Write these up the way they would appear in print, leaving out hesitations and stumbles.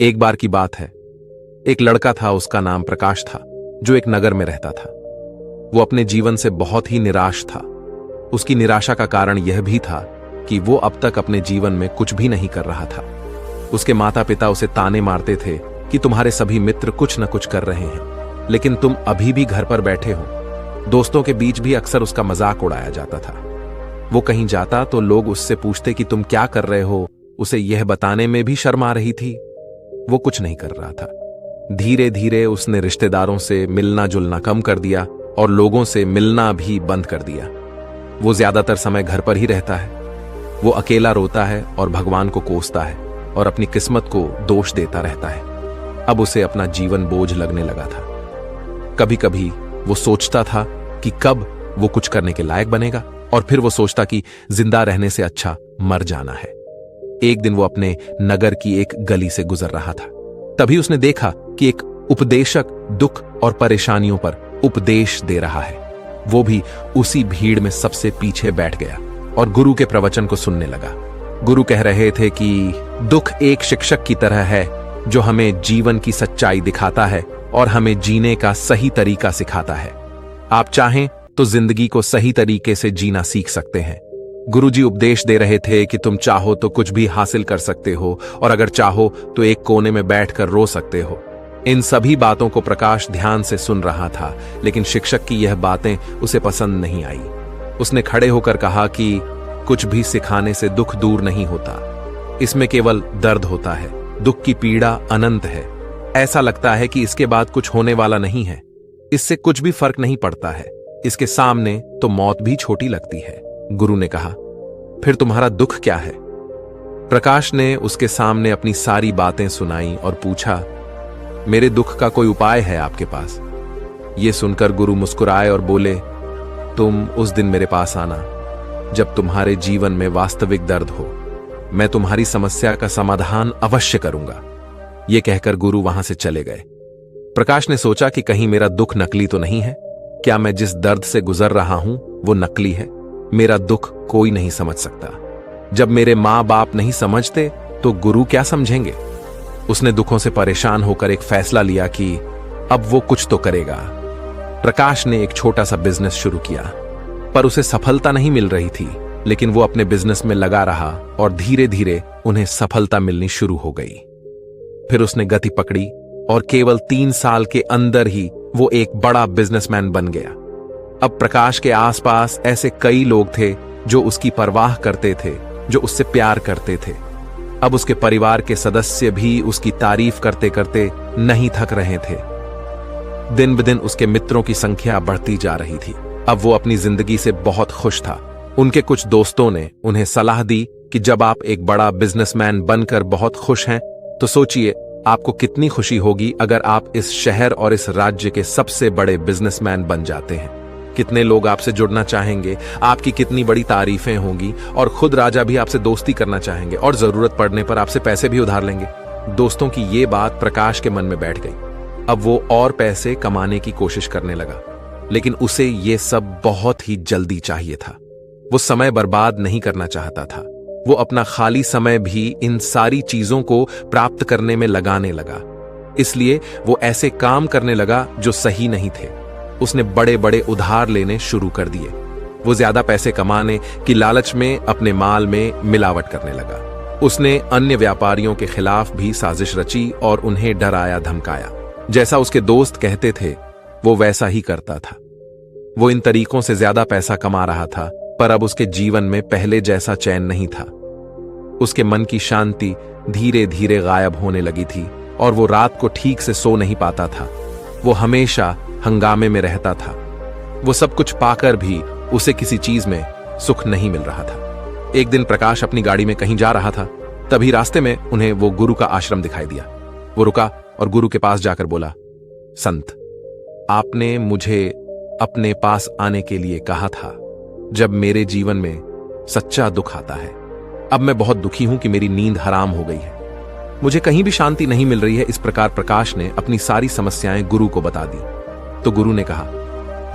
एक बार की बात है। एक लड़का था, उसका नाम प्रकाश था, जो एक नगर में रहता था। वो अपने जीवन से बहुत ही निराश था। उसकी निराशा का कारण यह भी था कि वो अब तक अपने जीवन में कुछ भी नहीं कर रहा था। उसके माता पिता उसे ताने मारते थे कि तुम्हारे सभी मित्र कुछ न कुछ कर रहे हैं, लेकिन तुम अभी भी घर पर बैठे हो। दोस्तों के बीच भी अक्सर उसका मजाक उड़ाया जाता था। वो कहीं जाता तो लोग उससे पूछते कि तुम क्या कर रहे हो। उसे यह बताने में भी शर्म आ रही थी। वो कुछ नहीं कर रहा था। धीरे धीरे उसने रिश्तेदारों से मिलना जुलना कम कर दिया और लोगों से मिलना भी बंद कर दिया। वो ज्यादातर समय घर पर ही रहता है। वो अकेला रोता है और भगवान को कोसता है और अपनी किस्मत को दोष देता रहता है। अब उसे अपना जीवन बोझ लगने लगा था। कभी कभी वो सोचता था कि कब वो कुछ करने के लायक बनेगा, और फिर वो सोचता कि जिंदा रहने से अच्छा मर जाना है। एक दिन वो अपने नगर की एक गली से गुजर रहा था। तभी उसने देखा कि एक उपदेशक दुख और परेशानियों पर उपदेश दे रहा है। वो भी उसी भीड़ में सबसे पीछे बैठ गया और गुरु के प्रवचन को सुनने लगा। गुरु कह रहे थे कि दुख एक शिक्षक की तरह है जो हमें जीवन की सच्चाई दिखाता है और हमें जीने का सही तरीका सिखाता है। आप चाहें तो जिंदगी को सही तरीके से जीना सीख सकते हैं। गुरुजी उपदेश दे रहे थे कि तुम चाहो तो कुछ भी हासिल कर सकते हो, और अगर चाहो तो एक कोने में बैठकर रो सकते हो। इन सभी बातों को प्रकाश ध्यान से सुन रहा था, लेकिन शिक्षक की यह बातें उसे पसंद नहीं आई। उसने खड़े होकर कहा कि कुछ भी सिखाने से दुख दूर नहीं होता। इसमें केवल दर्द होता है। दुख की पीड़ा अनंत है। ऐसा लगता है कि इसके बाद कुछ होने वाला नहीं है। इससे कुछ भी फर्क नहीं पड़ता है। इसके सामने तो मौत भी छोटी लगती है। गुरु ने कहा, फिर तुम्हारा दुख क्या है? प्रकाश ने उसके सामने अपनी सारी बातें सुनाई और पूछा, मेरे दुख का कोई उपाय है आपके पास? यह सुनकर गुरु मुस्कुराए और बोले, तुम उस दिन मेरे पास आना जब तुम्हारे जीवन में वास्तविक दर्द हो। मैं तुम्हारी समस्या का समाधान अवश्य करूंगा। यह कहकर गुरु वहां से चले गए। प्रकाश ने सोचा कि कहीं मेरा दुख नकली तो नहीं है? क्या मैं जिस दर्द से गुजर रहा हूं वो नकली है? मेरा दुख कोई नहीं समझ सकता। जब मेरे मां बाप नहीं समझते तो गुरु क्या समझेंगे? उसने दुखों से परेशान होकर एक फैसला लिया कि अब वो कुछ तो करेगा। प्रकाश ने एक छोटा सा बिजनेस शुरू किया, पर उसे सफलता नहीं मिल रही थी। लेकिन वो अपने बिजनेस में लगा रहा और धीरे धीरे उन्हें सफलता मिलनी शुरू हो गई। फिर उसने गति पकड़ी और केवल 3 साल के अंदर ही वो एक बड़ा बिजनेसमैन बन गया। अब प्रकाश के आसपास ऐसे कई लोग थे जो उसकी परवाह करते थे, जो उससे प्यार करते थे। अब उसके परिवार के सदस्य भी उसकी तारीफ करते करते नहीं थक रहे थे। दिन ब दिन उसके मित्रों की संख्या बढ़ती जा रही थी। अब वो अपनी जिंदगी से बहुत खुश था। उनके कुछ दोस्तों ने उन्हें सलाह दी कि जब आप एक बड़ा बिजनेसमैन बनकर बहुत खुश हैं, तो सोचिए आपको कितनी खुशी होगी अगर आप इस शहर और इस राज्य के सबसे बड़े बिजनेसमैन बन जाते हैं। कितने लोग आपसे जुड़ना चाहेंगे, आपकी कितनी बड़ी तारीफें होंगी, और खुद राजा भी आपसे दोस्ती करना चाहेंगे और जरूरत पड़ने पर आपसे पैसे भी उधार लेंगे। दोस्तों की ये बात प्रकाश के मन में बैठ गई। अब वो और पैसे कमाने की कोशिश करने लगा, लेकिन उसे ये सब बहुत ही जल्दी चाहिए था। वो समय बर्बाद नहीं करना चाहता था। वो अपना खाली समय भी इन सारी चीजों को प्राप्त करने में लगाने लगा। इसलिए वो ऐसे काम करने लगा जो सही नहीं थे। उसने बड़े बड़े उधार लेने शुरू कर दिए। वो ज्यादा पैसे कमाने की लालच में अपने माल में मिलावट करने लगा। उसने अन्य व्यापारियों के खिलाफ भी साजिश रची और उन्हें डराया धमकाया। जैसा उसके दोस्त कहते थे वो वैसा ही करता था। वो इन तरीकों से ज्यादा पैसा कमा रहा था, पर अब उसके जीवन में पहले जैसा चैन नहीं था। उसके मन की शांति धीरे धीरे गायब होने लगी थी और वो रात को ठीक से सो नहीं पाता था। वो हमेशा हंगामे में रहता था। वो सब कुछ पाकर भी उसे किसी चीज में सुख नहीं मिल रहा था। एक दिन प्रकाश अपनी गाड़ी में कहीं जा रहा था। तभी रास्ते में उन्हें वो गुरु का आश्रम दिखाई दिया। वो रुका और गुरु के पास जाकर बोला, संत, आपने मुझे अपने पास आने के लिए कहा था जब मेरे जीवन में सच्चा दुख आता है। अब मैं बहुत दुखी हूं कि मेरी नींद हराम हो गई है। मुझे कहीं भी शांति नहीं मिल रही है। इस प्रकार प्रकाश ने अपनी सारी समस्याएं गुरु को बता दी। तो गुरु ने कहा,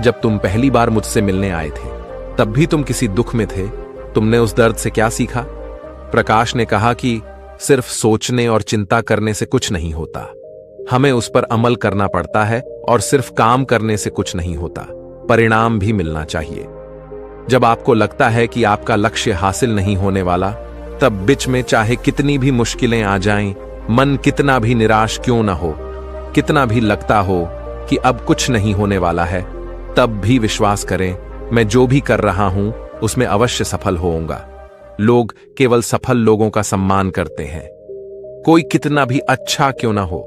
जब तुम पहली बार मुझसे मिलने आए थे तब भी तुम किसी दुख में थे। तुमने उस दर्द से क्या सीखा? प्रकाश ने कहा कि सिर्फ सोचने और चिंता करने से कुछ नहीं होता। हमें उस पर अमल करना पड़ता है और सिर्फ काम करने से कुछ नहीं होता, परिणाम भी मिलना चाहिए। जब आपको लगता है कि आपका लक्ष्य हासिल नहीं होने वाला, तब बीच में चाहे कितनी भी मुश्किलें आ जाएं, मन कितना भी निराश क्यों ना हो, कितना भी लगता हो कि अब कुछ नहीं होने वाला है, तब भी विश्वास करें, मैं जो भी कर रहा हूं उसमें अवश्य सफल होऊंगा। लोग केवल सफल लोगों का सम्मान करते हैं। कोई कितना भी अच्छा क्यों ना हो,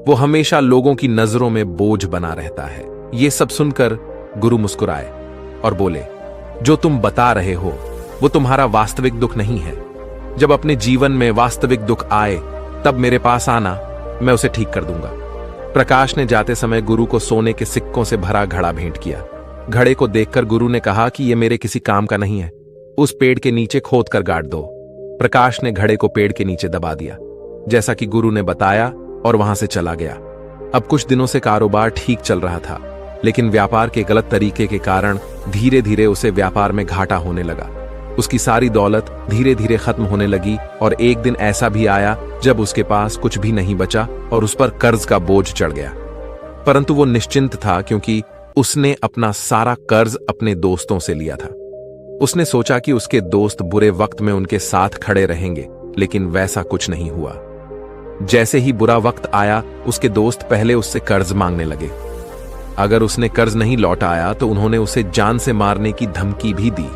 वो हमेशा लोगों की नजरों में बोझ बना रहता है। ये सब सुनकर गुरु मुस्कुराए और बोले, जो तुम बता रहे हो वो तुम्हारा वास्तविक दुख नहीं है। जब अपने जीवन में वास्तविक दुख आए तब मेरे पास आना, मैं उसे ठीक कर दूंगा। प्रकाश ने जाते समय गुरु को सोने के सिक्कों से भरा घड़ा भेंट किया। घड़े को देखकर गुरु ने कहा कि यह मेरे किसी काम का नहीं है, उस पेड़ के नीचे खोद कर गाड़ दो। प्रकाश ने घड़े को पेड़ के नीचे दबा दिया, जैसा कि गुरु ने बताया, और वहां से चला गया। अब कुछ दिनों से कारोबार ठीक चल रहा था, लेकिन व्यापार के गलत तरीके के कारण धीरे धीरे उसे व्यापार में घाटा होने लगा। उसकी सारी दौलत धीरे धीरे खत्म होने लगी और एक दिन ऐसा भी आया जब उसके पास कुछ भी नहीं बचा और उस पर कर्ज का बोझ चढ़ गया। परंतु वो निश्चिंत था, क्योंकि उसने अपना सारा कर्ज अपने दोस्तों से लिया था। उसने सोचा कि उसके दोस्त बुरे वक्त में उनके साथ खड़े रहेंगे, लेकिन वैसा कुछ नहीं हुआ। जैसे ही बुरा वक्त आया, उसके दोस्त पहले उससे कर्ज मांगने लगे। अगर उसने कर्ज नहीं लौटाया तो उन्होंने उसे जान से मारने की धमकी भी दी।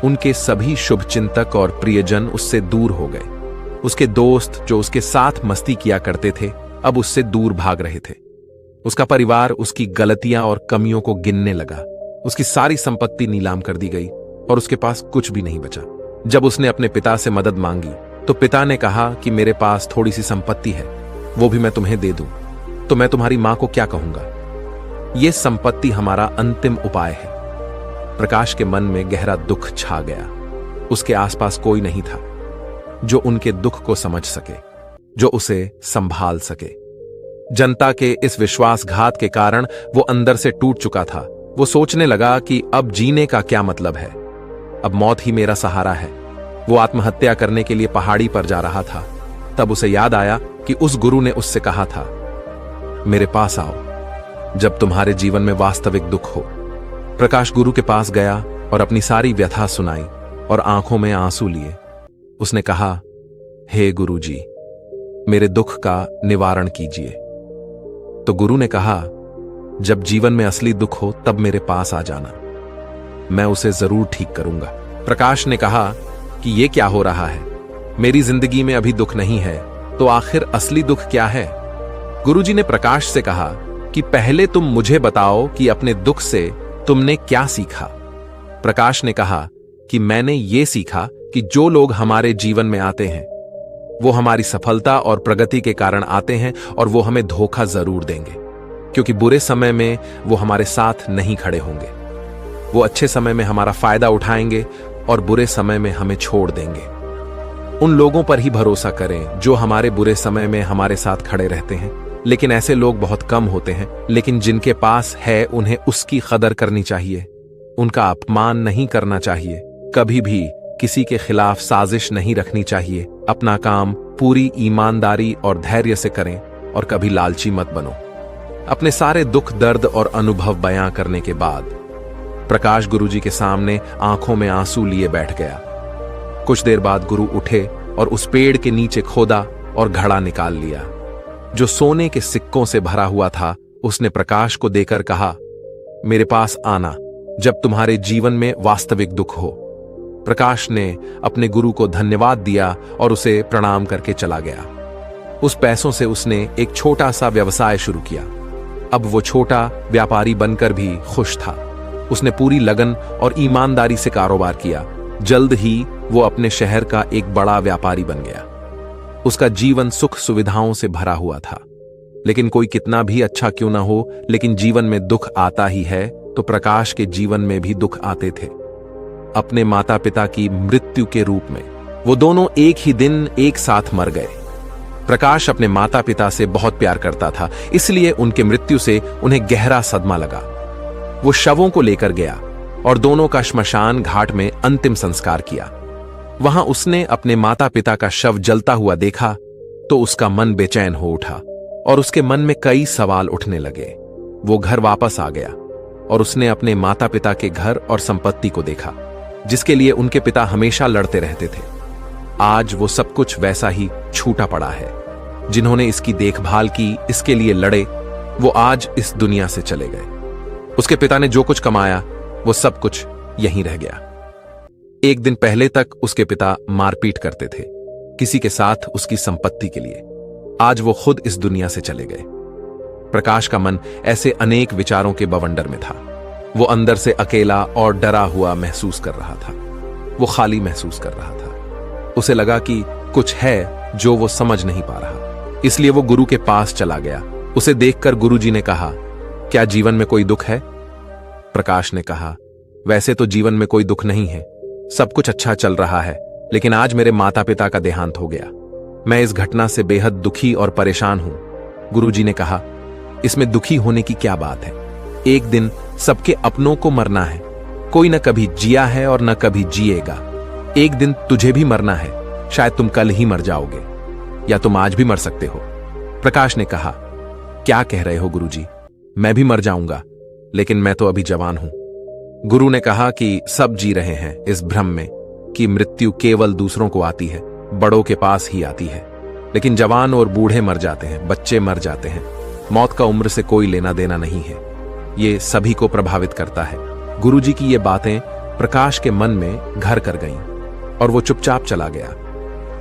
उनके सभी शुभचिंतक और प्रियजन उससे दूर हो गए। उसके दोस्त जो उसके साथ मस्ती किया करते थे, अब उससे दूर भाग रहे थे। उसका परिवार उसकी गलतियां और कमियों को गिनने लगा। उसकी सारी संपत्ति नीलाम कर दी गई और उसके पास कुछ भी नहीं बचा। जब उसने अपने पिता से मदद मांगी तो पिता ने कहा कि मेरे पास थोड़ी सी संपत्ति है, वो भी मैं तुम्हें दे दूं, तो मैं तुम्हारी मां को क्या कहूंगा? यह संपत्ति हमारा अंतिम उपाय है। प्रकाश के मन में गहरा दुख छा गया। उसके आसपास कोई नहीं था जो उनके दुख को समझ सके, जो उसे संभाल सके। जनता के इस विश्वासघात के कारण वो अंदर से टूट चुका था। वो सोचने लगा कि अब जीने का क्या मतलब है, अब मौत ही मेरा सहारा है। वो आत्महत्या करने के लिए पहाड़ी पर जा रहा था। तब उसे याद आया कि उस गुरु ने उससे कहा था, मेरे पास आओ जब तुम्हारे जीवन में वास्तविक दुख हो। प्रकाश गुरु के पास गया और अपनी सारी व्यथा सुनाई और आंखों में आंसू लिए। उसने कहा, हे गुरु जी, मेरे दुख का निवारण कीजिए। तो गुरु ने कहा, जब जीवन में असली दुख हो तब मेरे पास आ जाना, मैं उसे जरूर ठीक करूंगा। प्रकाश ने कहा कि यह क्या हो रहा है, मेरी जिंदगी में अभी दुख नहीं है, तो आखिर असली दुख क्या है? गुरुजी ने प्रकाश से कहा कि पहले तुम मुझे बताओ कि अपने दुख से तुमने क्या सीखा। प्रकाश ने कहा कि मैंने ये सीखा कि जो लोग हमारे जीवन में आते हैं वो हमारी सफलता और प्रगति के कारण आते हैं और वो हमें धोखा जरूर देंगे, क्योंकि बुरे समय में वो हमारे साथ नहीं खड़े होंगे। वो अच्छे समय में हमारा फायदा उठाएंगे और बुरे समय में हमें छोड़ देंगे। उन लोगों पर ही भरोसा करें जो हमारे बुरे समय में हमारे साथ खड़े रहते हैं। लेकिन ऐसे लोग बहुत कम होते हैं, लेकिन जिनके पास है उन्हें उसकी कदर करनी चाहिए, उनका अपमान नहीं करना चाहिए। कभी भी किसी के खिलाफ साजिश नहीं रखनी चाहिए। अपना काम पूरी ईमानदारी और धैर्य से करें और कभी लालची मत बनो। अपने सारे दुख, दर्द और अनुभव बयां करने के बाद प्रकाश गुरुजी के सामने आंखों में आंसू लिए बैठ गया। कुछ देर बाद गुरु उठे और उस पेड़ के नीचे खोदा और घड़ा निकाल लिया जो सोने के सिक्कों से भरा हुआ था। उसने प्रकाश को देकर कहा, मेरे पास आना जब तुम्हारे जीवन में वास्तविक दुख हो। प्रकाश ने अपने गुरु को धन्यवाद दिया और उसे प्रणाम करके चला गया। उस पैसों से उसने एक छोटा सा व्यवसाय शुरू किया। अब वो छोटा व्यापारी बनकर भी खुश था। उसने पूरी लगन और ईमानदारी से कारोबार किया। जल्द ही वो अपने शहर का एक बड़ा व्यापारी बन गया। उसका जीवन सुख सुविधाओं से भरा हुआ था। लेकिन कोई कितना भी अच्छा क्यों ना हो, लेकिन जीवन में दुख आता ही है, तो प्रकाश के जीवन में भी दुख आते थे। अपने माता पिता की मृत्यु के रूप में वो दोनों एक ही दिन एक साथ मर गए। प्रकाश अपने माता पिता से बहुत प्यार करता था, इसलिए उनके मृत्यु से उन्हें गहरा सदमा लगा। वो शवों को लेकर गया और दोनों का श्मशान घाट में अंतिम संस्कार किया। वहां उसने अपने माता पिता का शव जलता हुआ देखा तो उसका मन बेचैन हो उठा और उसके मन में कई सवाल उठने लगे। वो घर वापस आ गया और उसने अपने माता पिता के घर और संपत्ति को देखा जिसके लिए उनके पिता हमेशा लड़ते रहते थे। आज वो सब कुछ वैसा ही छूटा पड़ा है। जिन्होंने इसकी देखभाल की, इसके लिए लड़े, वो आज इस दुनिया से चले गए। उसके पिता ने जो कुछ कमाया वो सब कुछ यहीं रह गया। एक दिन पहले तक उसके पिता मारपीट करते थे किसी के साथ उसकी संपत्ति के लिए। आज वो खुद इस दुनिया से चले गए। प्रकाश का मन ऐसे अनेक विचारों के बवंडर में था। वो अंदर से अकेला और डरा हुआ महसूस कर रहा था। वो खाली महसूस कर रहा था। उसे लगा कि कुछ है जो वो समझ नहीं पा रहा। इसलिए वो गुरु के पास चला गया। उसे देखकर गुरुजी ने कहा, क्या जीवन में कोई दुख है? प्रकाश ने कहा, वैसे तो जीवन में कोई दुख नहीं है, सब कुछ अच्छा चल रहा है, लेकिन आज मेरे माता पिता का देहांत हो गया। मैं इस घटना से बेहद दुखी और परेशान हूं। गुरुजी ने कहा, इसमें दुखी होने की क्या बात है? एक दिन सबके अपनों को मरना है। कोई न कभी जिया है और न कभी जिएगा। एक दिन तुझे भी मरना है। शायद तुम कल ही मर जाओगे या तुम आज भी मर सकते हो। प्रकाश ने कहा, क्या कह रहे हो गुरुजी? मैं भी मर जाऊंगा, लेकिन मैं तो अभी जवान हूं। गुरु ने कहा कि सब जी रहे हैं इस भ्रम में कि मृत्यु केवल दूसरों को आती है, बड़ों के पास ही आती है। लेकिन जवान और बूढ़े मर जाते हैं, बच्चे मर जाते हैं। मौत का उम्र से कोई लेना देना नहीं है। ये सभी को प्रभावित करता है। गुरुजी की ये बातें प्रकाश के मन में घर कर गईं और वो चुपचाप चला गया।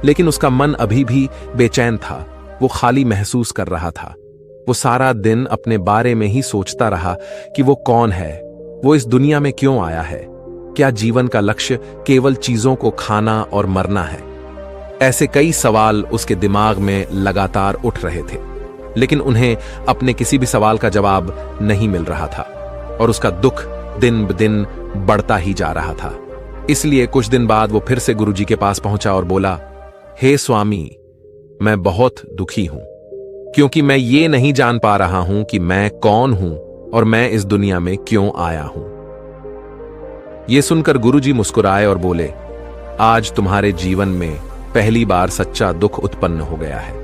लेकिन उसका मन अभी भी बेचैन था। वो खाली महसूस कर रहा था। वो सारा दिन अपने बारे में ही सोचता रहा कि वो कौन है, वो इस दुनिया में क्यों आया है, क्या जीवन का लक्ष्य केवल चीजों को खाना और मरना है। ऐसे कई सवाल उसके दिमाग में लगातार उठ रहे थे, लेकिन उन्हें अपने किसी भी सवाल का जवाब नहीं मिल रहा था और उसका दुख दिन ब दिन बढ़ता ही जा रहा था। इसलिए कुछ दिन बाद वो फिर से गुरुजी के पास पहुंचा और बोला, हे स्वामी, मैं बहुत दुखी हूं क्योंकि मैं ये नहीं जान पा रहा हूं कि मैं कौन हूं और मैं इस दुनिया में क्यों आया हूं। यह सुनकर गुरुजी मुस्कुराए और बोले, आज तुम्हारे जीवन में पहली बार सच्चा दुख उत्पन्न हो गया है।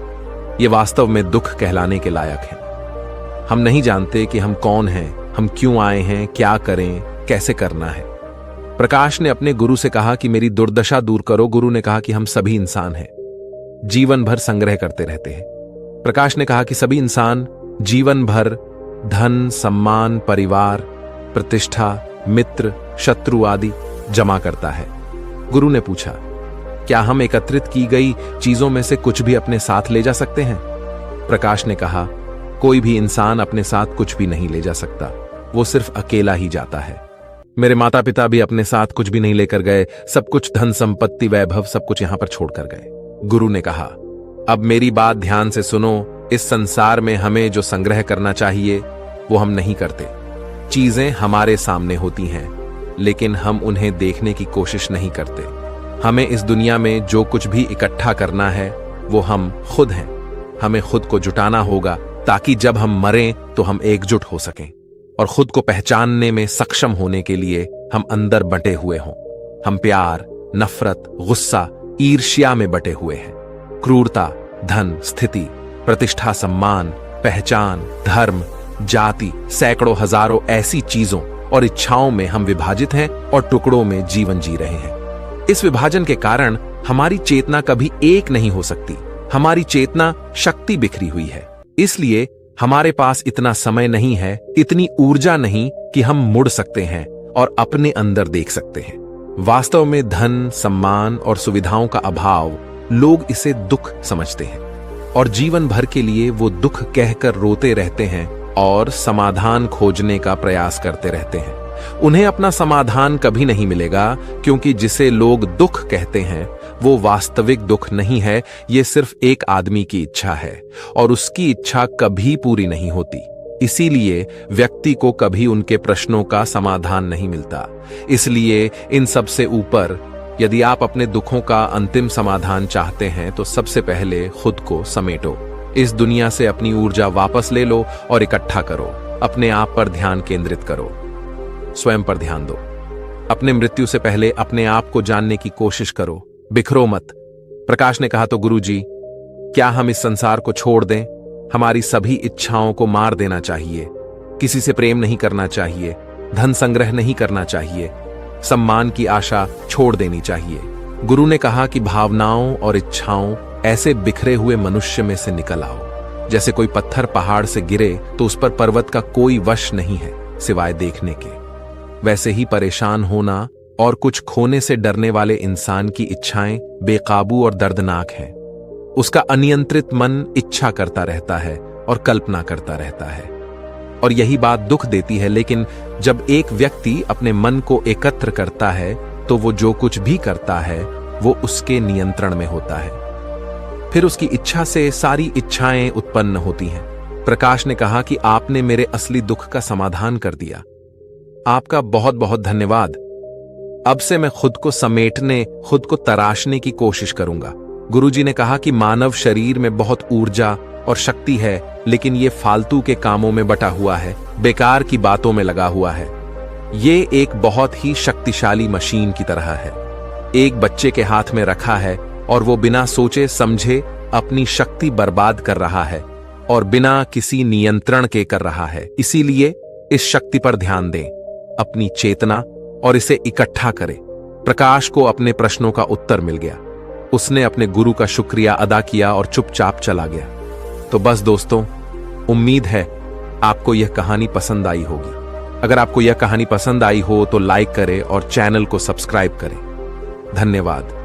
यह वास्तव में दुख कहलाने के लायक है। हम नहीं जानते कि हम कौन हैं, हम क्यों आए हैं, क्या करें, कैसे करना है। प्रकाश ने अपने गुरु से कहा कि मेरी दुर्दशा दूर करो। गुरु ने कहा कि हम सभी इंसान हैं, जीवन भर संग्रह करते रहते हैं। प्रकाश ने कहा कि सभी इंसान जीवन भर धन, सम्मान, परिवार, प्रतिष्ठा, मित्र, शत्रु आदि जमा करता है। गुरु ने पूछा, क्या हम एकत्रित की गई चीजों में से कुछ भी अपने साथ ले जा सकते हैं? प्रकाश ने कहा, कोई भी इंसान अपने साथ कुछ भी नहीं ले जा सकता, वो सिर्फ अकेला ही जाता है। मेरे माता पिता भी अपने साथ कुछ भी नहीं लेकर गए, सब कुछ धन संपत्ति वैभव सब कुछ यहां पर छोड़कर गए। गुरु ने कहा, अब मेरी बात ध्यान से सुनो। इस संसार में हमें जो संग्रह करना चाहिए वो हम नहीं करते। चीजें हमारे सामने होती हैं, लेकिन हम उन्हें देखने की कोशिश नहीं करते। हमें इस दुनिया में जो कुछ भी इकट्ठा करना है वो हम खुद हैं। हमें खुद को जुटाना होगा ताकि जब हम मरें तो हम एकजुट हो सकें और खुद को पहचानने में सक्षम होने के लिए हम अंदर बंटे हुए हों। हम प्यार, नफरत, गुस्सा, ईर्ष्या में बटे हुए हैं। क्रूरता, धन, स्थिति, प्रतिष्ठा, सम्मान, पहचान, धर्म, जाति, सैकड़ों हजारों ऐसी चीजों और इच्छाओं में हम विभाजित हैं और टुकड़ों में जीवन जी रहे हैं। इस विभाजन के कारण हमारी चेतना कभी एक नहीं हो सकती। हमारी चेतना शक्ति बिखरी हुई है। इसलिए हमारे पास इतना समय नहीं है, इतनी ऊर्जा नहीं कि हम मुड़ सकते हैं और अपने अंदर देख सकते हैं। वास्तव में धन, सम्मान और सुविधाओं का अभाव, लोग इसे दुख समझते हैं और जीवन भर के लिए वो दुख कहकर रोते रहते हैं और समाधान खोजने का प्रयास करते रहते हैं। उन्हें अपना समाधान कभी नहीं मिलेगा, क्योंकि जिसे लोग दुख कहते हैं वो वास्तविक दुख नहीं है। ये सिर्फ एक आदमी की इच्छा है और उसकी इच्छा कभी पूरी नहीं होती। इसीलिए व्यक्ति को कभी उनके प्रश्नों का समाधान नहीं मिलता। इसलिए इन सब से ऊपर, यदि आप अपने दुखों का अंतिम समाधान चाहते हैं तो सबसे पहले खुद को समेटो। इस दुनिया से अपनी ऊर्जा वापस ले लो और इकट्ठा करो। अपने आप पर ध्यान केंद्रित करो, स्वयं पर ध्यान दो। अपने मृत्यु से पहले अपने आप को जानने की कोशिश करो। बिखरो मत। प्रकाश ने कहा, तो गुरुजी, क्या हम इस संसार को छोड़ दें? हमारी सभी इच्छाओं को मार देना चाहिए। किसी से प्रेम नहीं करना चाहिए, धन संग्रह नहीं करना चाहिए, सम्मान की आशा छोड़ देनी चाहिए। गुरु ने कहा कि भावनाओं और इच्छाओं ऐसे बिखरे हुए मनुष्य में से निकल आओ। जैसे कोई पत्थर पहाड़ से गिरे तो उस पर पर्वत का कोई वश नहीं है सिवाय देखने के। वैसे ही परेशान होना और कुछ खोने से डरने वाले इंसान की इच्छाएं बेकाबू और दर्दनाक हैं। उसका अनियंत्रित मन इच्छा करता रहता है और कल्पना करता रहता है, और यही बात दुख देती है। लेकिन जब एक व्यक्ति अपने मन को एकत्र करता है तो वो जो कुछ भी करता है वो उसके नियंत्रण में होता है। फिर उसकी इच्छा से सारी इच्छाएं उत्पन्न होती हैं। प्रकाश ने कहा कि आपने मेरे असली दुख का समाधान कर दिया। आपका बहुत बहुत धन्यवाद। अब से मैं खुद को समेटने, खुद को तराशने की कोशिश करूंगा। गुरुजी ने कहा कि मानव शरीर में बहुत ऊर्जा और शक्ति है, लेकिन ये फालतू के कामों में बटा हुआ है, बेकार की बातों में लगा हुआ है। ये एक बहुत ही शक्तिशाली मशीन की तरह है। एक बच्चे के हाथ में रखा है और वो बिना सोचे समझे अपनी शक्ति बर्बाद कर रहा है और बिना किसी नियंत्रण के कर रहा है। इसीलिए इस शक्ति पर ध्यान दें, अपनी चेतना, और इसे इकट्ठा करें। प्रकाश को अपने प्रश्नों का उत्तर मिल गया। उसने अपने गुरु का शुक्रिया अदा किया और चुपचाप चला गया। तो बस दोस्तों, उम्मीद है आपको यह कहानी पसंद आई होगी। अगर आपको यह कहानी पसंद आई हो तो लाइक करें और चैनल को सब्सक्राइब करें। धन्यवाद।